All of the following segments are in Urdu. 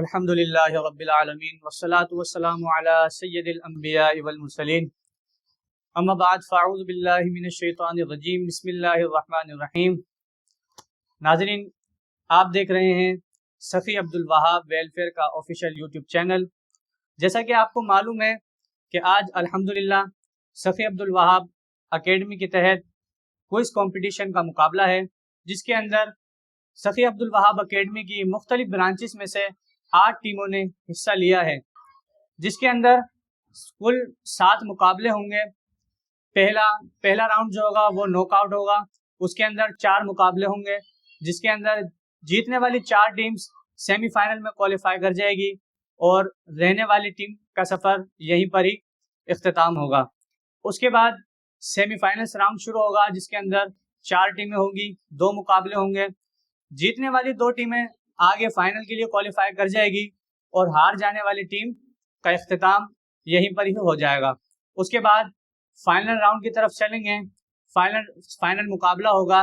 الحمد للہ رب العالمین والصلاة والسلام علی سید الانبیاء والمرسلین اما بعد فاعوذ باللہ من الشیطان الرجیم بسم اللہ الرحمن الرحیم۔ ناظرین، آپ دیکھ رہے ہیں سفی عبدالوہاب ویلفیئر کا آفیشیل یوٹیوب چینل۔ جیسا کہ آپ کو معلوم ہے کہ آج الحمدللہ سفی عبدالوہاب اکیڈمی کے تحت کوئز کمپٹیشن کا مقابلہ ہے، جس کے اندر سفی عبدالوہاب اکیڈمی کی مختلف برانچز میں سے 8 ٹیموں نے حصہ لیا ہے، جس کے اندر کل 7 مقابلے ہوں گے۔ پہلا راؤنڈ جو ہوگا وہ نوک آؤٹ ہوگا، اس کے اندر 4 مقابلے ہوں گے، جس کے اندر جیتنے والی 4 ٹیمز سیمی فائنل میں کوالیفائی کر جائے گی اور رہنے والی ٹیم کا سفر یہیں پر ہی اختتام ہوگا۔ اس کے بعد سیمی فائنلز راؤنڈ شروع ہوگا، جس کے اندر 4 ٹیمیں ہوں گی، 2 مقابلے ہوں گے۔ جیتنے والی 2 ٹیمیں آگے فائنل کے لیے کوالیفائی کر جائے گی اور ہار جانے والی ٹیم کا اختتام یہیں پر ہی ہو جائے گا۔ اس کے بعد فائنل راؤنڈ کی طرف چلیں گے۔ فائنل مقابلہ ہوگا،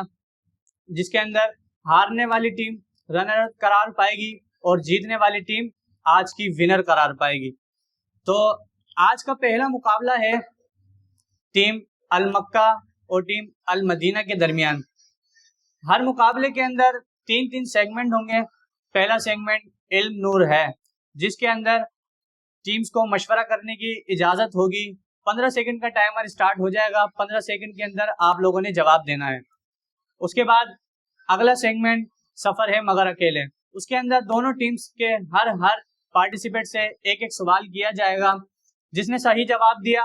جس کے اندر ہارنے والی ٹیم رنر اپ قرار پائے گی اور جیتنے والی ٹیم آج کی ونر قرار پائے گی۔ تو آج کا پہلا مقابلہ ہے ٹیم المکہ اور ٹیم المدینہ کے درمیان۔ ہر مقابلے کے اندر 3 سیگمنٹ ہوں گے۔ پہلا سیگمنٹ علم نور ہے، جس کے اندر ٹیمز کو مشورہ کرنے کی اجازت ہوگی۔ 15 سیکنڈ کا ٹائمر سٹارٹ ہو جائے گا، 15 سیکنڈ کے اندر آپ لوگوں نے جواب دینا ہے۔ اس کے بعد اگلا سیگمنٹ سفر ہے مگر اکیلے۔ اس کے اندر دونوں ٹیمز کے ہر پارٹیسپیٹ سے ایک سوال کیا جائے گا۔ جس نے صحیح جواب دیا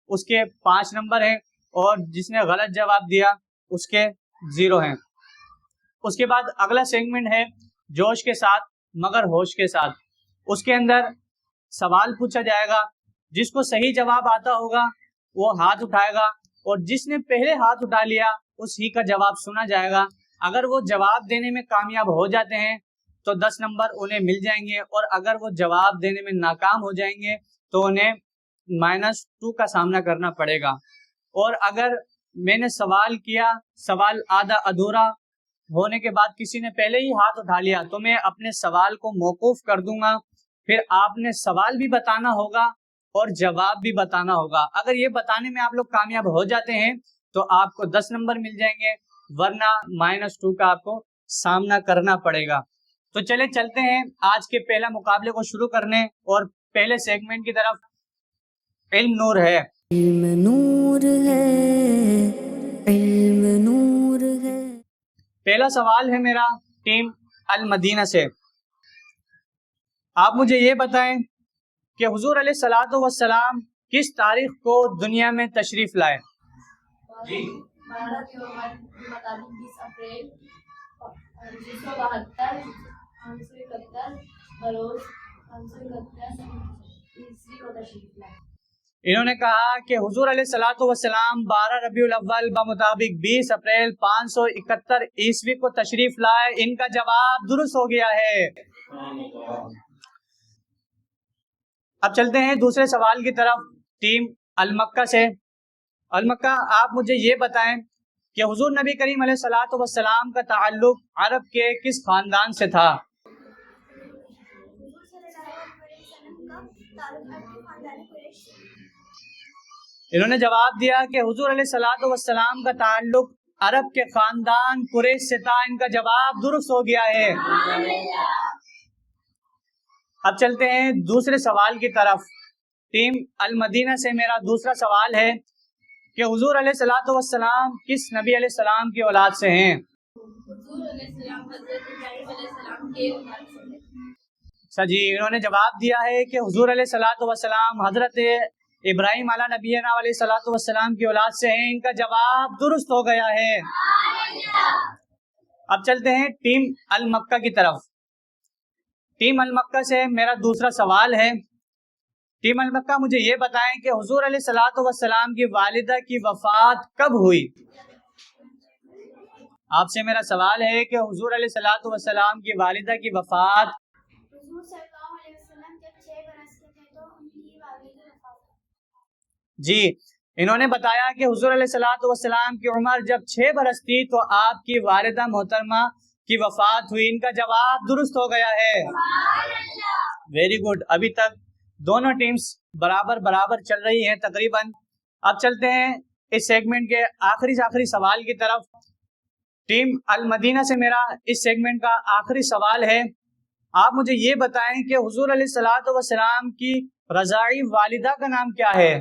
اس کے 5 نمبر ہیں اور جس نے غلط جواب دیا اس کے 0 ہیں۔ اس کے بعد اگلا سیگمنٹ ہے جوش کے ساتھ مگر ہوش کے ساتھ۔ اس کے اندر سوال پوچھا جائے گا، جس کو صحیح جواب آتا ہوگا وہ ہاتھ اٹھائے گا اور جس نے پہلے ہاتھ اٹھا لیا اس ہی کا جواب سنا جائے گا۔ اگر وہ جواب دینے میں کامیاب ہو جاتے ہیں تو 10 نمبر انہیں مل جائیں گے، اور اگر وہ جواب دینے میں ناکام ہو جائیں گے تو انہیں -2 کا سامنا کرنا پڑے گا۔ اور اگر میں نے سوال کیا، سوال آدھا ادھورا ہونے کے بعد کسی نے پہلے ہی ہاتھ اٹھا لیا تو میں اپنے سوال کو موقوف کر دوں گا۔ پھر آپ نے سوال بھی بتانا ہوگا اور جواب بھی بتانا ہوگا۔ اگر یہ بتانے میں آپ لوگ کامیاب ہو جاتے ہیں تو آپ کو 10 نمبر مل جائیں گے، ورنہ -2 کا آپ کو سامنا کرنا پڑے گا۔ تو چلے چلتے ہیں آج کے پہلا مقابلے کو شروع کرنے اور پہلے سیگمنٹ کی طرف۔ علم نور ہے، علم نور ہے، علم نور ہے۔ پہلا سوال ہے میرا ٹیم المدینہ سے۔ آپ مجھے یہ بتائیں کہ حضور علیہ الصلوۃ والسلام کس تاریخ کو دنیا میں تشریف لائے؟ جی، 12 اکتوبر کے مطابق 20 اپریل 1972 571 بروز 571 عیسوی کو تشریف لائے۔ انہوں نے کہا کہ حضور علیہ الصلوۃ والسلام 12 ربیع الاول بمطابق 20 اپریل 571 عیسوی کو تشریف لائے۔ ان کا جواب درست ہو گیا ہے۔ اب چلتے ہیں دوسرے سوال کی طرف ٹیم المکہ سے۔ المکہ، آپ مجھے یہ بتائیں کہ حضور نبی کریم علیہ الصلوۃ والسلام کا تعلق عرب کے کس خاندان سے تھا؟ انہوں نے جواب دیا کہ حضور علیہ الصلوۃ والسلام کا تعلق عرب کے خاندان قریش سے تھا۔ ان کا جواب درست ہو گیا ہے۔ اب چلتے ہیں دوسرے سوال کی طرف۔ ٹیم المدینہ سے میرا دوسرا سوال ہے کہ حضور علیہ الصلوۃ والسلام کس نبی علیہ السلام کی اولاد سے ہیں؟ حضور علیہ السلام حضرت ابراہیم علیہ السلام کے اولاد سے ہیں۔ جی، انہوں نے جواب دیا ہے کہ حضور علیہ الصلوۃ والسلام حضرت ابراہیم علیہ نبینا علیہ الصلوۃ والسلام کی اولاد سے ہیں۔ ان کا جواب درست ہو گیا ہے۔ اب چلتے ہیں ٹیم المکہ کی طرف۔ ٹیم المکہ سے میرا دوسرا سوال ہے۔ ٹیم المکہ، مجھے یہ بتائیں کہ حضور علیہ الصلوۃ والسلام کی والدہ کی وفات کب ہوئی؟ آپ سے میرا سوال ہے کہ حضور علیہ الصلوۃ والسلام کی والدہ کی وفات حضور صلی اللہ علیہ وسلم جب 6 برس کے تھے تو ان کی والدہ وفات ہوئی۔ جی، انہوں نے بتایا کہ حضور علیہ الصلوۃ والسلام کی عمر جب 6 برس تھی تو آپ کی والدہ محترمہ کی وفات ہوئی. ان کا جواب درست ہو گیا ہے. Very good. ابھی تک دونوں ٹیمز برابر برابر چل رہی ہیں تقریباً. اب چلتے ہیں اس سیگمنٹ کے آخری سوال کی طرف. ٹیم المدینہ سے میرا اس سیگمنٹ کا آخری سوال ہے. آپ مجھے یہ بتائیں کہ حضور علیہ الصلوۃ والسلام کی رضاعی والدہ کا نام کیا ہے؟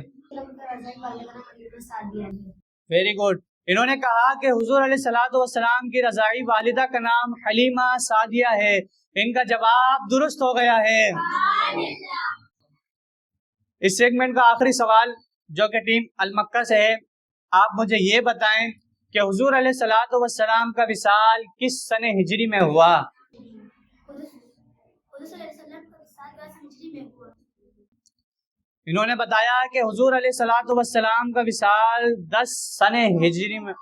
Very good. انہوں نے کہا کہ حضور علیہ الصلوۃ والسلام کی رضاعی والدہ کا نام حلیمہ سعدیہ ہے. ان کا جواب درست ہو گیا ہے. اس سیگمنٹ کا آخری سوال جو کہ ٹیم المکہ سے ہے، آپ مجھے یہ بتائیں کہ حضور علیہ الصلوۃ والسلام کا وصال کس سنہ ہجری میں ہوا؟ انہوں نے بتایا کہ حضور علیہ الصلوۃ والسلام کا وصال 10 سنہ ہجری میں.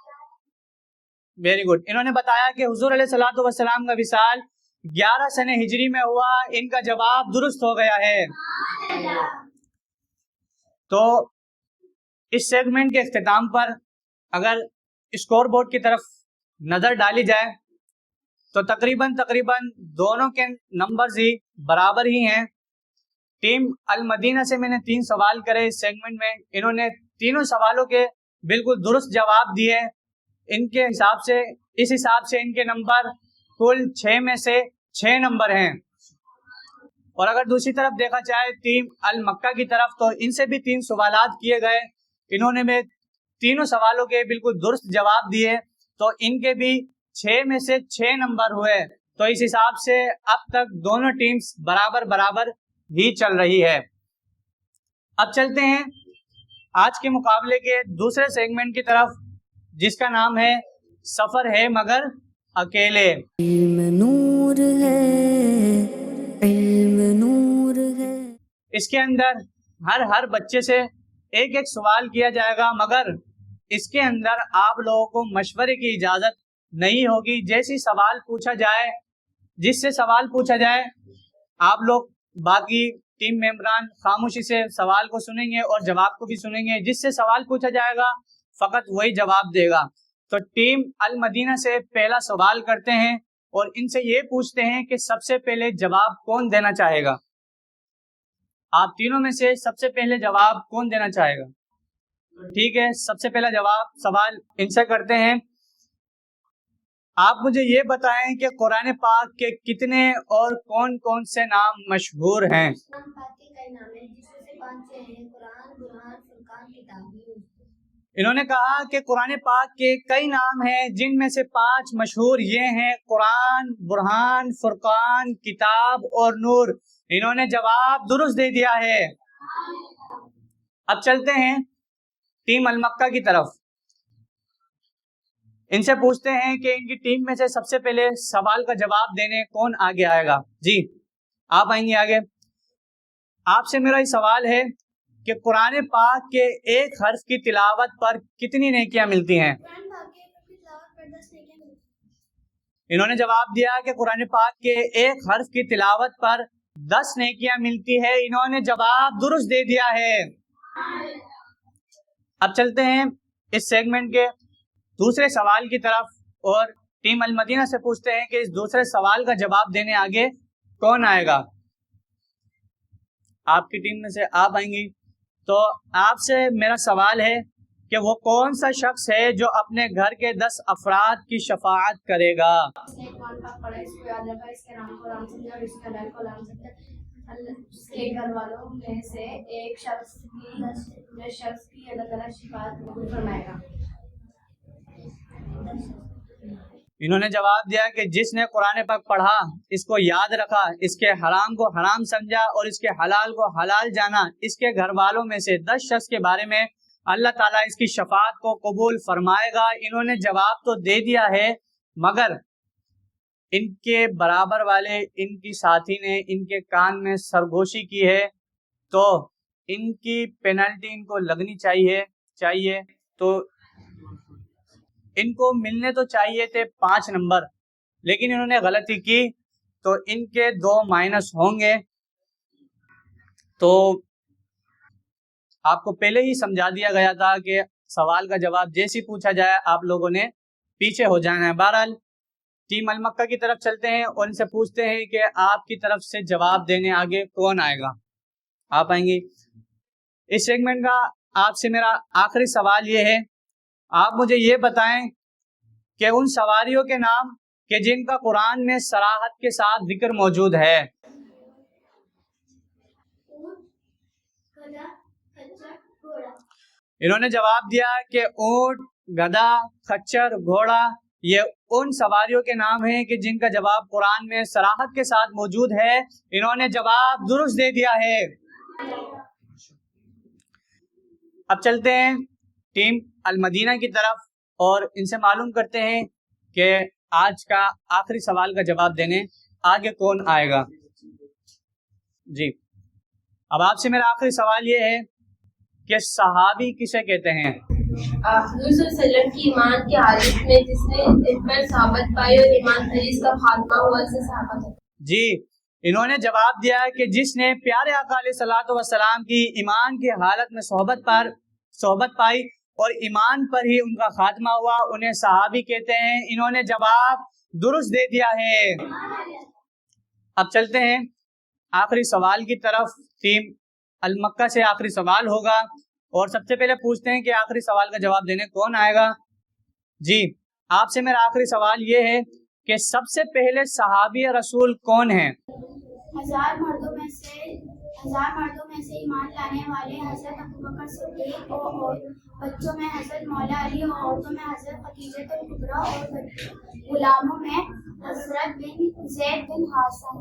Very good. انہوں نے بتایا کہ حضور علیہ الصلوۃ والسلام کا وصال 11 سنہ ہجری میں ہوا. ان کا جواب درست ہو گیا ہے. تو اس سیگمنٹ کے اختتام پر اگر اسکور بورڈ کی طرف نظر ڈالی جائے تو تقریباً دونوں کے نمبرز ہی برابر ہی ہیں. ٹیم المدینہ سے میں نے 3 سوال کرے اس سیگمنٹ میں. انہوں نے تینوں سوالوں کے بالکل درست جواب دیے. ان کے حساب سے اس حساب سے ان کے نمبر کل 6 میں سے 6 نمبر ہیں. اور اگر دوسری طرف دیکھا جائے ٹیم المکہ کی طرف تو ان سے بھی 3 سوالات کیے گئے. انہوں نے میں تینوں سوالوں کے بالکل درست جواب دیے تو ان کے بھی 6 میں سے 6 نمبر ہوئے. تو اس حساب سے اب تک دونوں ٹیمز برابر ہی چل رہی ہے. اب چلتے ہیں آج کے مقابلے کے دوسرے سیگمنٹ کی طرف جس کا نام ہے سفر ہے مگر اکیلے. علم نور ہے، علم نور ہے. اس کے اندر ہر بچے سے ایک سوال کیا جائے گا، مگر اس کے اندر آپ لوگوں کو مشورے کی اجازت نہیں ہوگی. جیسی سوال پوچھا جائے، جس سے سوال پوچھا جائے، آپ لوگ باقی ٹیم ممبران خاموشی سے سوال کو سنیں گے اور جواب کو بھی سنیں گے. جس سے سوال پوچھا جائے گا فقط وہی جواب دے گا. تو ٹیم المدینہ سے پہلا سوال کرتے ہیں اور ان سے یہ پوچھتے ہیں کہ سب سے پہلے جواب کون دینا چاہے گا؟ آپ تینوں میں سے سب سے پہلے جواب کون دینا چاہے گا؟ ٹھیک ہے، سب سے پہلا سوال ان سے کرتے ہیں. آپ مجھے یہ بتائیں کہ قرآن پاک کے کتنے اور کون کون سے نام مشہور ہیں؟ انہوں نے کہا کہ قرآن پاک کے کئی نام ہیں جن میں سے 5 مشہور یہ ہیں: قرآن، برہان، فرقان، کتاب اور نور. انہوں نے جواب درست دے دیا ہے. اب چلتے ہیں ٹیم المکہ کی طرف. ان سے پوچھتے ہیں کہ ان کی ٹیم میں سے سب سے پہلے سوال کا جواب دینے کون آگے آئے گا؟ جی آپ آئیں گے آگے. آپ سے میرا یہ سوال ہے کہ قرآن پاک کے ایک حرف کی تلاوت پر کتنی نیکیاں ملتی ہیں؟ انہوں نے جواب دیا کہ قرآن پاک کے ایک حرف کی تلاوت پر 10 نیکیاں ملتی ہے. انہوں نے جواب درست دے دیا ہے. اب چلتے ہیں اس سیگمنٹ کے دوسرے سوال کی طرف اور ٹیم المدینہ سے پوچھتے ہیں کہ اس دوسرے سوال کا جواب دینے آگے کون آئے گا؟ آپ کی ٹیم میں سے آپ آئیں گی. تو آپ سے میرا سوال ہے کہ وہ کون سا شخص ہے جو اپنے گھر کے 10 افراد کی شفاعت کرے گا؟ اس کے گھر والوں میں سے ایک شخص کی اللہ تعالیٰ شفاعت قبول فرمائے گا. انہوں نے جواب دیا کہ جس نے قرآن پاک پڑھا، اس کو یاد رکھا، اس کے حرام کو حرام سمجھا اور اس کے حلال کو حلال جانا، اس کے گھر والوں میں سے 10 شخص کے بارے میں اللہ تعالیٰ اس کی شفاعت کو قبول فرمائے گا. انہوں نے جواب تو دے دیا ہے مگر ان کے برابر والے ان کی ساتھی نے ان کے کان میں سرگوشی کی ہے تو ان کی پینلٹی ان کو لگنی چاہیے. تو ان کو ملنے تو چاہیے تھے 5 نمبر، لیکن انہوں نے غلطی کی تو ان کے 2 مائنس ہوں گے. تو آپ کو پہلے ہی سمجھا دیا گیا تھا کہ سوال کا جواب جیسی پوچھا جائے آپ لوگوں نے پیچھے ہو جانا ہے. بہرحال ٹیم المکہ کی طرف چلتے ہیں اور ان سے پوچھتے ہیں کہ آپ کی طرف سے جواب دینے آگے کون آئے گا؟ آپ آئیں گی؟ اس سیگمنٹ کا آپ سے میرا آخری سوال یہ ہے، آپ مجھے یہ بتائیں کہ ان سواریوں کے نام کہ جن کا قرآن میں صراحت کے ساتھ ذکر موجود ہے۔ انہوں نے جواب دیا کہ اونٹ، گدھا، خچر، گھوڑا یہ ان سواریوں کے نام ہیں کہ جن کا جواب قرآن میں صراحت کے ساتھ موجود ہے۔ انہوں نے جواب درست دے دیا ہے۔ اب چلتے ہیں ٹیم المدینہ کی طرف اور ان سے معلوم کرتے ہیں کہ آج کا آخری سوال کا جواب دینے آگے کون آئے گا۔ جی، اب آپ سے میرا آخری سوال یہ ہے کہ صحابی کسے کہتے ہیں؟ حضور صلی اللہ علیہ وسلم کی ایمان کی حالت میں جس نے اس پر صحابت پائی اور ایمان پر جس کا خاتمہ ہوا اسے صحابہ کہتے ہیں۔ جی، انہوں نے جواب دیا کہ جس نے پیارے آقا علیہ الصلوۃ والسلام کی ایمان کی حالت میں صحبت پائی اور ایمان پر ہی ان کا خاتمہ ہوا انہیں صحابی کہتے ہیں۔ انہوں نے جواب درست دے دیا ہے۔ اب چلتے ہیں آخری سوال کی طرف۔ ٹیم المکہ سے آخری سوال ہوگا اور سب سے پہلے پوچھتے ہیں کہ آخری سوال کا جواب دینے کون آئے گا؟ جی، آپ سے میرا آخری سوال یہ ہے کہ سب سے پہلے صحابی رسول کون ہیں؟ ہزار مردوں میں سے ایمان لانے والے حضرت ابوبکر صدیق اور بچوں میں حضرت مولا علی اور عورتوں میں حضرت خدیجہ الکبریٰ اور غلاموں میں حضرت بن زید بن حارثہ۔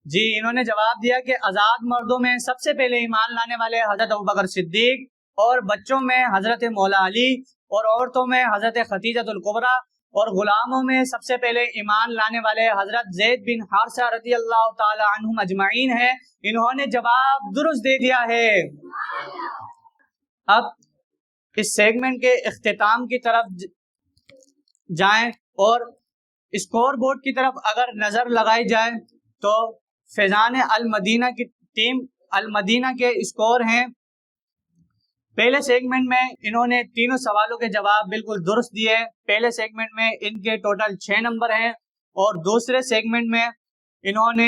جی، انہوں نے جواب دیا کہ آزاد مردوں میں سب سے پہلے ایمان لانے والے حضرت ابوبکر صدیق اور بچوں میں حضرت مولا علی اور عورتوں میں حضرت خدیجہ الکبریٰ اور غلاموں میں سب سے پہلے ایمان لانے والے حضرت زید بن حارثہ رضی اللہ تعالی عنہم اجمعین ہیں۔ انہوں نے جواب درست دے دیا ہے۔ اب اس سیگمنٹ کے اختتام کی طرف جائیں اور اسکور بورڈ کی طرف اگر نظر لگائی جائے تو فیضان المدینہ کی ٹیم المدینہ کے اسکور ہیں۔ پہلے سیگمنٹ میں انہوں نے تینوں سوالوں کے جواب بالکل درست دیے۔ پہلے سیگمنٹ میں ان کے ٹوٹل 6 نمبر ہیں اور دوسرے سیگمنٹ میں انہوں نے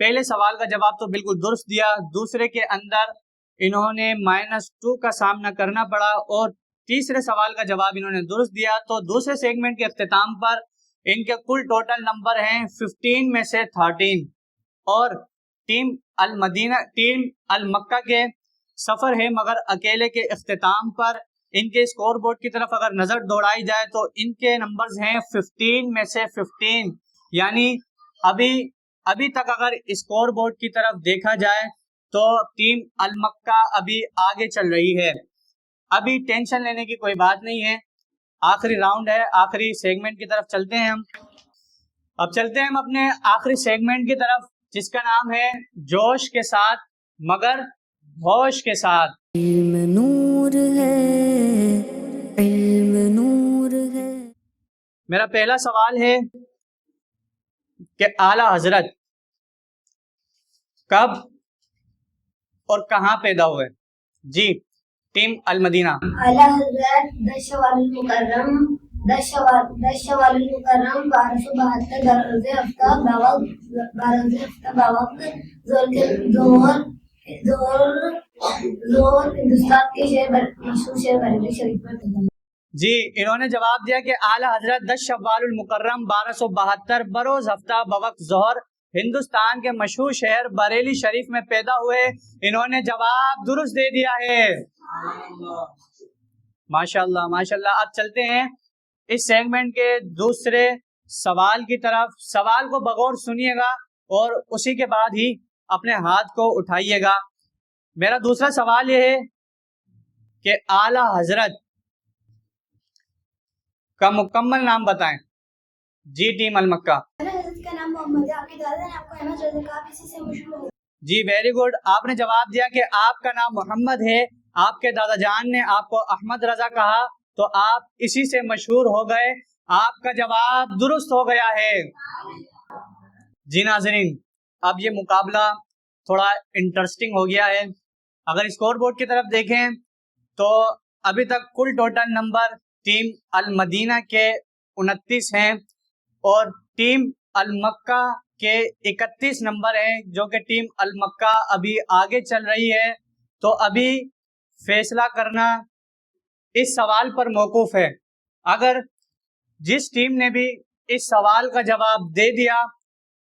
پہلے سوال کا جواب تو بالکل درست دیا، دوسرے کے اندر انہوں نے -2 کا سامنا کرنا پڑا اور تیسرے سوال کا جواب انہوں نے درست دیا۔ تو دوسرے سیگمنٹ کے اختتام پر ان کے کل ٹوٹل نمبر ہیں 15 میں سے 13 اور ٹیم المکہ کے سفر ہے مگر اکیلے کے اختتام پر ان کے اسکور بورڈ کی طرف اگر نظر دوڑائی جائے تو ان کے نمبرز ہیں 15 میں سے 15، یعنی ابھی تک اگر اسکور بورڈ کی طرف دیکھا جائے تو ٹیم المکہ ابھی آگے چل رہی ہے۔ ابھی ٹینشن لینے کی کوئی بات نہیں ہے، آخری راؤنڈ ہے، آخری سیگمنٹ کی طرف چلتے ہیں ہم۔ اب چلتے ہیں ہم اپنے آخری سیگمنٹ کی طرف جس کا نام ہے جوش کے ساتھ مگر ہوش کے ساتھ۔ علم نور ہے، علم نور ہے۔ میرا پہلا سوال ہے کہ اعلیٰ حضرت کب اور کہاں پیدا ہوئے؟ جی، ٹیم المدینہ۔ اعلیٰ حضرت 10 شوال المکرم 1272 بروز ہفتہ بوقت ظہر ہندوستان کے مشہور شہر بریلی شریف میں۔ جی، انہوں نے جواب دیا کہ اعلیٰ حضرت 10 شوال المکرم 1272 بروز ہفتہ بوقت ظہر ہندوستان کے مشہور شہر بریلی شریف میں پیدا ہوئے۔ انہوں نے جواب درست دے دیا ہے۔ ماشاءاللہ ماشاءاللہ۔ اب چلتے ہیں اس سیگمنٹ کے دوسرے سوال کی طرف۔ سوال کو بغور سنیے گا اور اسی کے بعد ہی اپنے ہاتھ کو اٹھائیے گا۔ میرا دوسرا سوال یہ ہے کہ اعلیٰ حضرت کا مکمل نام بتائیں۔ جی، ٹیم المکہ۔ حضرت کا نام محمد ہے، آپ کے دادا نے آپ کو احمد رضا کہا، اسی سے مشہور ہے۔ جی، ویری گڈ۔ آپ نے جواب دیا کہ آپ کا نام محمد ہے، آپ کے دادا جان نے آپ کو احمد رضا کہا تو آپ اسی سے مشہور ہو گئے۔ آپ کا جواب درست ہو گیا ہے۔ جی ناظرین، اب یہ مقابلہ تھوڑا انٹرسٹنگ ہو گیا ہے۔ اگر اسکور بورڈ کی طرف دیکھیں تو ابھی تک کل ٹوٹل نمبر ٹیم المدینہ کے 29 ہیں اور ٹیم المکہ کے 31 نمبر ہیں، جو کہ ٹیم المکہ ابھی آگے چل رہی ہے۔ تو ابھی فیصلہ کرنا اس سوال پر موقوف ہے۔ اگر جس ٹیم نے بھی اس سوال کا جواب دے دیا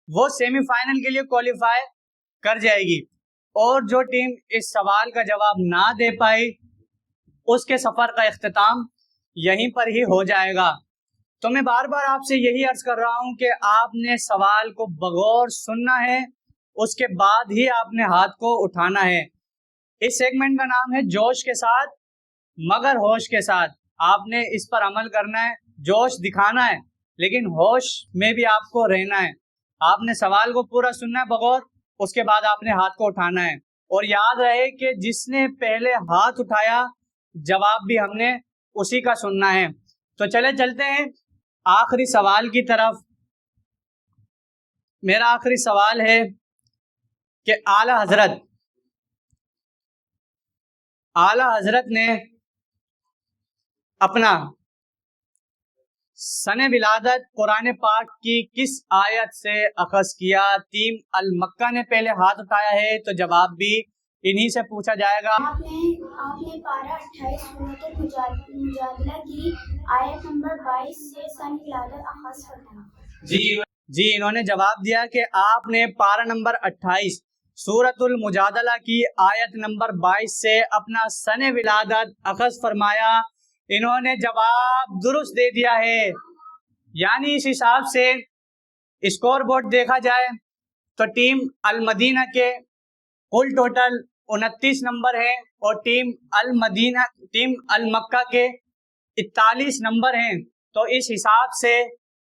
وہ سیمی فائنل کے لیے کوالیفائی کر جائے گی، اور جو ٹیم اس سوال کا جواب نہ دے پائی اس کے سفر کا اختتام یہیں پر ہی ہو جائے گا۔ تو میں بار بار آپ سے یہی عرض کر رہا ہوں کہ آپ نے سوال کو بغور سننا ہے، اس کے بعد ہی آپ نے ہاتھ کو اٹھانا ہے۔ اس سیگمنٹ کا نام ہے جوش کے ساتھ مگر ہوش کے ساتھ۔ آپ نے اس پر عمل کرنا ہے، جوش دکھانا ہے لیکن ہوش میں بھی آپ کو رہنا ہے۔ آپ نے سوال کو پورا سننا ہے بغور، اس کے بعد آپ نے ہاتھ کو اٹھانا ہے، اور یاد رہے کہ جس نے پہلے ہاتھ اٹھایا جواب بھی ہم نے اسی کا سننا ہے۔ تو چلے چلتے ہیں آخری سوال کی طرف۔ میرا آخری سوال ہے کہ اعلی حضرت نے اپنا سن ولادت قرآن پاک کی کس آیت سے اخذ کیا؟ ٹیم المکہ نے پہلے ہاتھ اٹھایا ہے تو جواب بھی انہی سے پوچھا جائے گا۔ آپ نے پارہ 28 سورۃ المجادلہ کی آیت نمبر 22 سے سن ولادت اخذ فرمایا۔ جی انہوں نے جواب دیا کہ آپ نے پارہ نمبر 28 سورۃ المجادلہ کی آیت نمبر 22 سے اپنا سن ولادت اخذ فرمایا۔ انہوں نے جواب درست دے دیا ہے، یعنی اس حساب سے اسکور بورڈ دیکھا جائے تو ٹیم المدینہ کے کل ٹوٹل 29 نمبر ہیں اور ٹیم المکہ کے 41 نمبر ہیں۔ تو اس حساب سے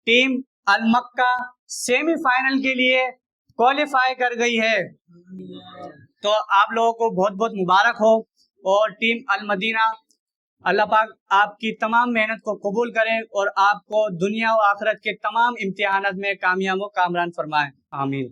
ٹیم المکہ سیمی فائنل کے لیے کوالیفائی کر گئی ہے۔ تو آپ لوگوں کو بہت بہت مبارک ہو، اور ٹیم المدینہ اللہ پاک آپ کی تمام محنت کو قبول کرے اور آپ کو دنیا و آخرت کے تمام امتحانات میں کامیاب و کامران فرمائے، آمین۔